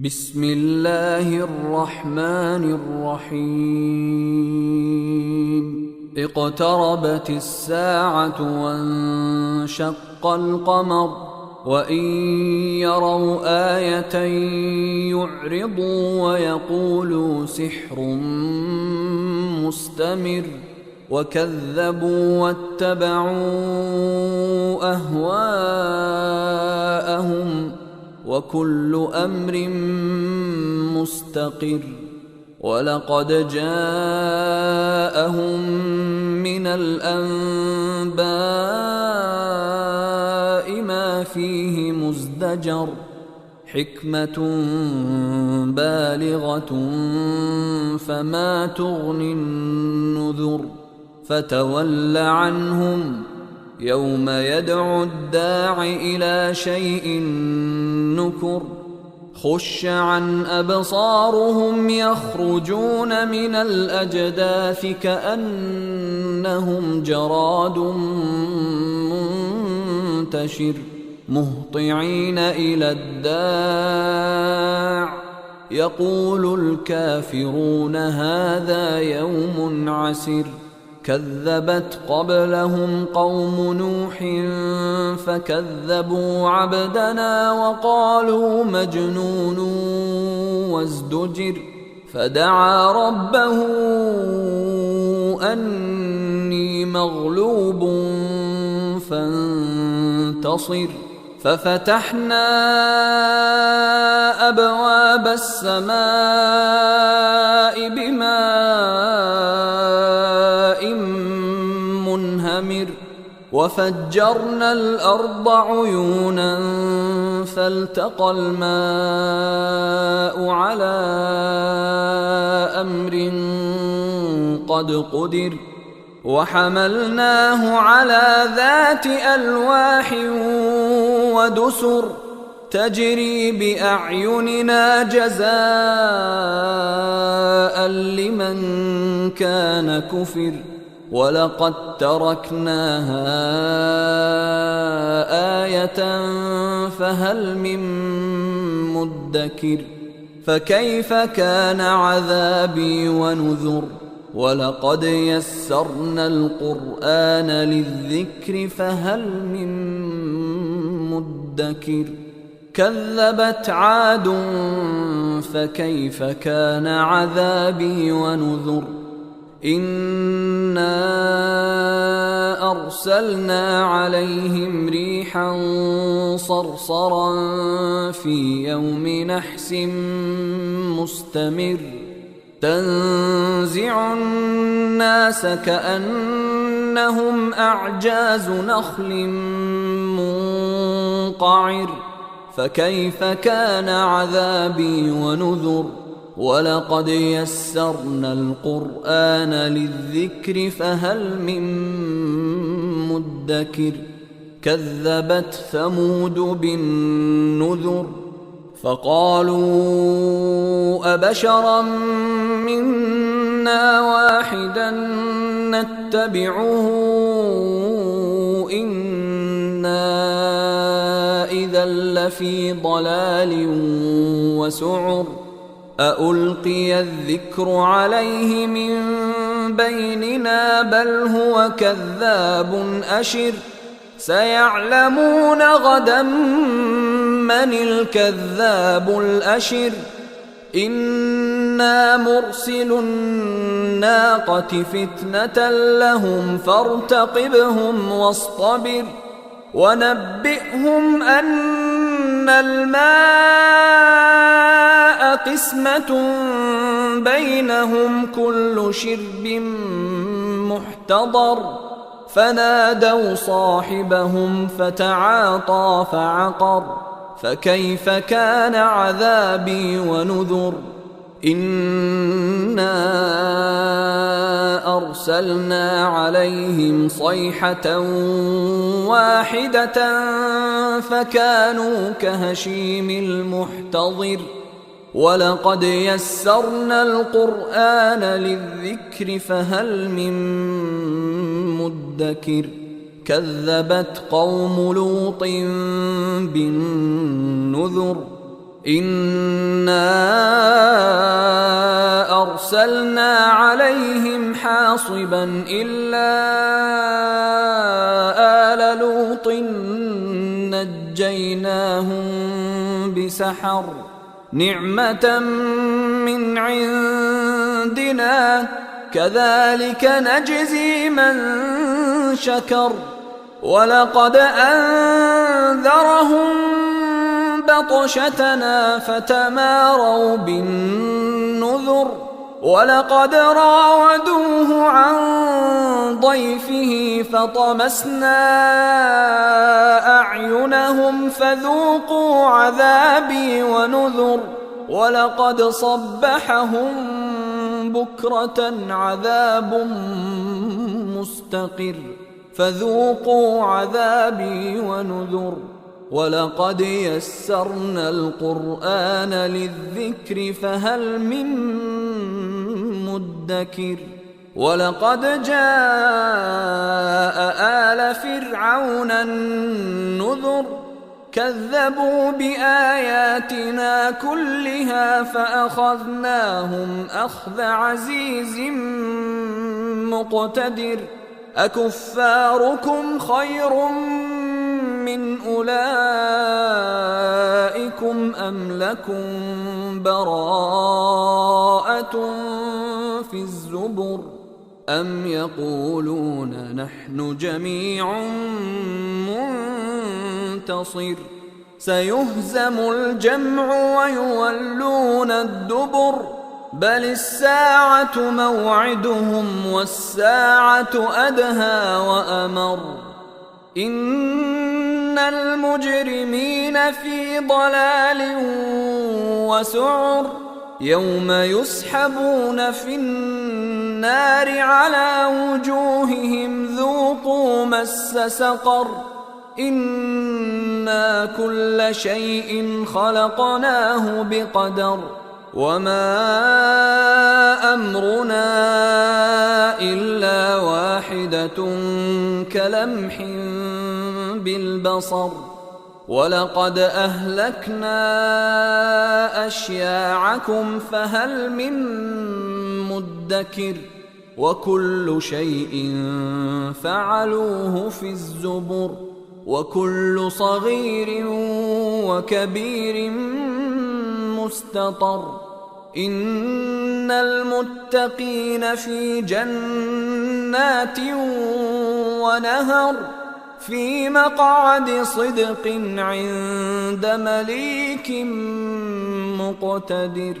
بسم الله الرحمن الرحيم اقتربت الساعة وانشق القمر وإن يروا آية يعرضوا ويقولوا سحر مستمر وكذبوا واتبعوا أهواءهم وكل أمر مستقر ولقد جاءهم من الأنباء ما فيه مزدجر حكمة بالغة فما تغني النذر فتول عنهم يوم يدعو الداع إلى شيء نكر خش عن أبصارهم يخرجون من الأجداث كأنهم جراد منتشر مهطعين إلى الداع يقول الكافرون هذا يوم عسر كذبت قبلهم قوم نوح فكذبوا عبدنا وقالوا مجنون وازدجر فدعا ربه أني مغلوب فانتصر ففتحنا أبواب السماء بماء منهمر وفجرنا الأرض عيونا فالتقى الماء على أمر قد قدر وحملناه على ذات ألواح ودسر تجري بأعيننا جزاء لمن كان كفر ولقد تركناها آية فهل من مدكر فكيف كان عذابي ونذر ولقد يسرنا القرآن للذكر فهل من مدكر كذبت عاد فكيف كان عذابي ونذر إنا أرسلنا عليهم ريحا صرصرا في يوم نحس مستمر تنزع الناس كأنهم أعجاز نخل منقعر فكيف كان عذابي ونذر ولقد يسرنا القرآن للذكر فهل من مدكر كذبت ثمود بالنذر فقالوا أبشرا منا واحدا نتبعه إنا إذا لفي ضلال وسعر أألقي الذكر عليه من بيننا بل هو كذاب أشر سيعلمون غدا من الكذاب الأشر إنا مرسل الناقة فتنة لهم فارتقبهم واصطبر ونبئهم أن الماء قسمة بينهم كل شرب محتضر فنادوا صاحبهم فتعاطى فعقر فكيف كان عذابي ونذر إنا أرسلنا عليهم صيحة واحدة فكانوا كهشيم المحتضر ولقد يسرنا القرآن للذكر فهل من مدكر كذبت قوم لوط بالنذر إنا أرسلنا عليهم حاصبا إلا آل لوط نجيناهم بسحر نعمة من عندنا كذلك نجزي من شكر ولقد أنذرهم بطشتنا فتماروا بالنذر ولقد راودوه عن ضيفه فطمسنا أعينهم فذوقوا عذابي ونذر ولقد صبحهم بكرة عذاب مستقر فذوقوا عذابي ونذر ولقد يسرنا القرآن للذكر فهل من مدكر ولقد جاء آل فرعون النذر كذبوا بآياتنا كلها فأخذناهم أخذ عزيز مقتدر أكفاركم خير من أولئكم أم لكم براءة في الزبر أم يقولون نحن جميع منتصر سيهزم الجمع ويولون الدبر بل الساعة موعدهم والساعة أدهى وأمر إن المجرمين في ضلال وسعر يوم يسحبون في النار على وجوههم ذوقوا مس سقر إنا كل شيء خلقناه بقدر وما أمرنا إلا واحدة كلمح بالبصر ولقد أهلكنا أشياعكم فهل من مدكر وكل شيء فعلوه في الزبر وكل صغير وكبير مستطر إن المتقين في جنات ونهر في مقعد صدق عند مليك مقتدر.